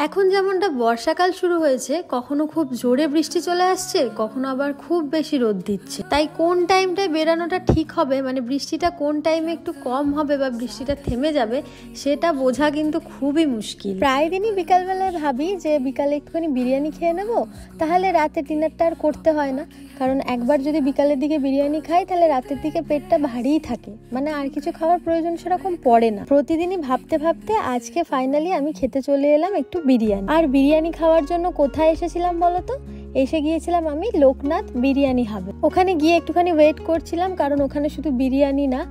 এখন যেমনটা বর্ষাকাল শুরু হয়েছে, কখনো খুব জোরে বৃষ্টি চলে আসছে, কখনো আবার খুব বেশি রোদ দিচ্ছে। তাই কোন টাইমটায় বেরানোটা ঠিক হবে, মানে বৃষ্টিটা কোন টাইমে একটু কম হবে বা বৃষ্টিটা থেমে যাবে, সেটা বোঝা কিন্তু খুবই মুশকিল। প্রায় দিনই বিকালবেলায় ভাবি যে বিকালে একটুখানি বিরিয়ানি খেয়ে নেবো, তাহলে রাতে ডিনারটা আর করতে হয় না। কারণ একবার যদি বিকালের দিকে বিরিয়ানি খাই, তাহলে রাতের দিকে পেটটা ভারীই থাকে, মানে আর কিছু খাওয়ার প্রয়োজন সেরকম পড়ে না। প্রতিদিনই ভাবতে ভাবতে আজকে ফাইনালি আমি খেতে চলে এলাম একটু বিরিয়ানি। আর বিরিয়ানি খাওয়ার জন্য কোথায় এসেছিলাম বলতো? এসে গিয়েছিলাম আমি লোকনাথ বিরিয়ানি হাবে। ওখানে গিয়ে একটুখানি ওয়েট করছিলাম, কারণ ওখানে শুধু বিরিয়ানি না,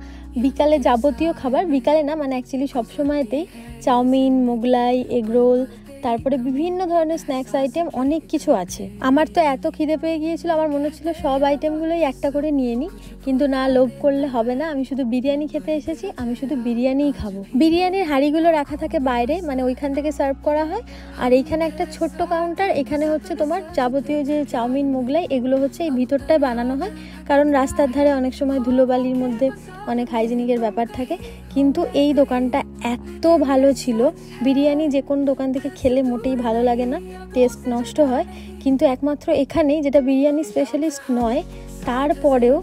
বিকালে যাবতীয় খাবার, বিকালে না মানে অ্যাকচুয়ালি সবসময়তেই চাউমিন, মোগলাই, এগরোল, তারপরে বিভিন্ন ধরনের স্ন্যাক্স আইটেম অনেক কিছু আছে। আমার তো এত খিদে পেয়ে গিয়েছিল, আমার মনে হচ্ছিল সব আইটেমগুলোই একটা করে নিয়ে নিই, কিন্তু না, লোভ করলে হবে না। আমি শুধু বিরিয়ানি খেতে এসেছি, আমি শুধু বিরিয়ানিই খাবো। বিরিয়ানির হাঁড়িগুলো রাখা থাকে বাইরে, মানে ওইখান থেকে সার্ভ করা হয়। আর এইখানে একটা ছোট্ট কাউন্টার, এখানে হচ্ছে তোমার যাবতীয় যে চাউমিন, মোগলাই, এগুলো হচ্ছে এই ভিতরটায় বানানো হয়। কারণ রাস্তার ধারে অনেক সময় ধুলোবালির মধ্যে অনেক হাইজিনিকের ব্যাপার থাকে। কিন্তু এই দোকানটা এত ভালো ছিল, বিরিয়ানি যে কোন দোকান থেকে খেলে মোটেই ভালো লাগে না, টেস্ট নষ্ট হয়। কিন্তু একমাত্র এখানেই, যেটা বিরিয়ানি স্পেশালিস্ট নয়, তারপরেও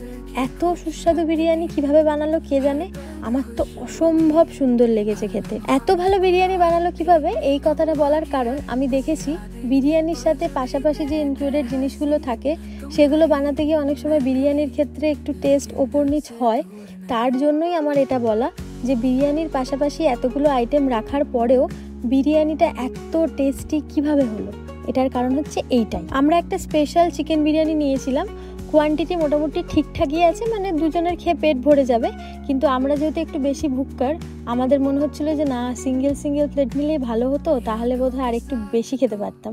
এত সুস্বাদু বিরিয়ানি কিভাবে বানালো কে জানে। আমার তো অসম্ভব সুন্দর লেগেছে খেতে। এত ভালো বিরিয়ানি বানালো কিভাবে, এই কথাটা বলার কারণ আমি দেখেছি বিরিয়ানির সাথে পাশাপাশি যে ইনক্লুডেড জিনিসগুলো থাকে, সেগুলো বানাতে গিয়ে অনেক সময় বিরিয়ানির ক্ষেত্রে একটু টেস্ট ওপর নিচ হয়। তার জন্যই আমার এটা বলা যে বিরিয়ানির পাশাপাশি এতগুলো আইটেম রাখার পরেও বিরিয়ানিটা এত টেস্টি কিভাবে হলো, এটার কারণ হচ্ছে এইটাই। আমরা একটা স্পেশাল চিকেন বিরিয়ানি নিয়েছিলাম, কোয়ান্টিটি মোটামুটি ঠিকঠাকই আছে, মানে দুজনের খেয়ে পেট ভরে যাবে। কিন্তু আমরা যেহেতু একটু বেশি ভুক্কার, আমাদের মনে হচ্ছিল যে না, সিঙ্গেল প্লেট নিলেই ভালো হতো, তাহলে বোধহয় আর একটু বেশি খেতে পারতাম।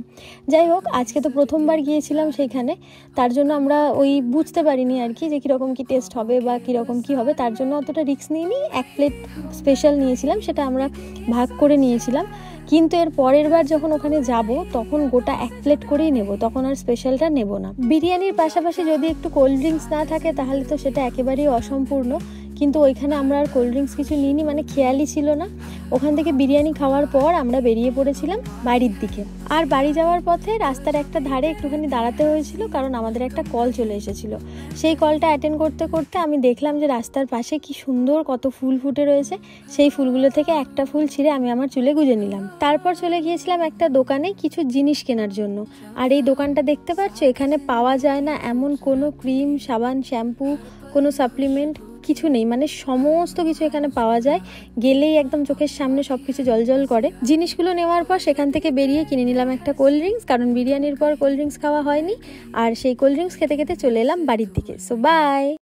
যাই হোক, আজকে তো প্রথমবার গিয়েছিলাম সেইখানে, তার জন্য আমরা ওই বুঝতে পারিনি আর কি যে কীরকম কী টেস্ট হবে বা কীরকম কী হবে। তার জন্য অতটা রিস্ক নিইনি, এক প্লেট স্পেশাল নিয়েছিলাম, সেটা আমরা ভাগ করে নিয়েছিলাম। কিন্তু এর পরের বার যখন ওখানে যাব, তখন গোটা এক প্লেট করেই নেব, তখন আর স্পেশালটা নেব না। বিরিয়ানির পাশাপাশি যদি একটু কোল্ড ড্রিঙ্কস না থাকে, তাহলে তো সেটা একেবারেই অসম্পূর্ণ। কিন্তু ওইখানে আমরা আর কোল্ড ড্রিঙ্কস কিছু নিইনি, মানে খেয়ালই ছিল না। ওখান থেকে বিরিয়ানি খাওয়ার পর আমরা বেরিয়ে পড়েছিলাম বাড়ির দিকে। আর বাড়ি যাওয়ার পথে রাস্তার একটা ধারে একটুখানি দাঁড়াতে হয়েছিল, কারণ আমাদের একটা কল চলে এসেছিল। সেই কলটা অ্যাটেন্ড করতে করতে আমি দেখলাম যে রাস্তার পাশে কি সুন্দর কত ফুল ফুটে রয়েছে। সেই ফুলগুলো থেকে একটা ফুল ছিঁড়ে আমি আমার চুলে গুঁজে নিলাম। তারপর চলে গিয়েছিলাম একটা দোকানে কিছু জিনিস কেনার জন্য। আর এই দোকানটা দেখতে পাচ্ছ, এখানে পাওয়া যায় না এমন কোনো ক্রিম, সাবান, শ্যাম্পু, কোনো সাপ্লিমেন্ট কিছু নেই, মানে সমস্ত কিছু এখানে পাওয়া যায়। গেলেই একদম চোখের সামনে সব কিছু জলজল করে। জিনিসগুলো নেওয়ার পর সেখান থেকে বেরিয়ে কিনে নিলাম একটা কোল্ড ড্রিঙ্কস, কারণ বিরিয়ানির পর কোল্ড ড্রিঙ্কস খাওয়া হয়নি। আর সেই কোল্ড ড্রিঙ্কস খেতে খেতে চলে এলাম বাড়ির দিকে। So by.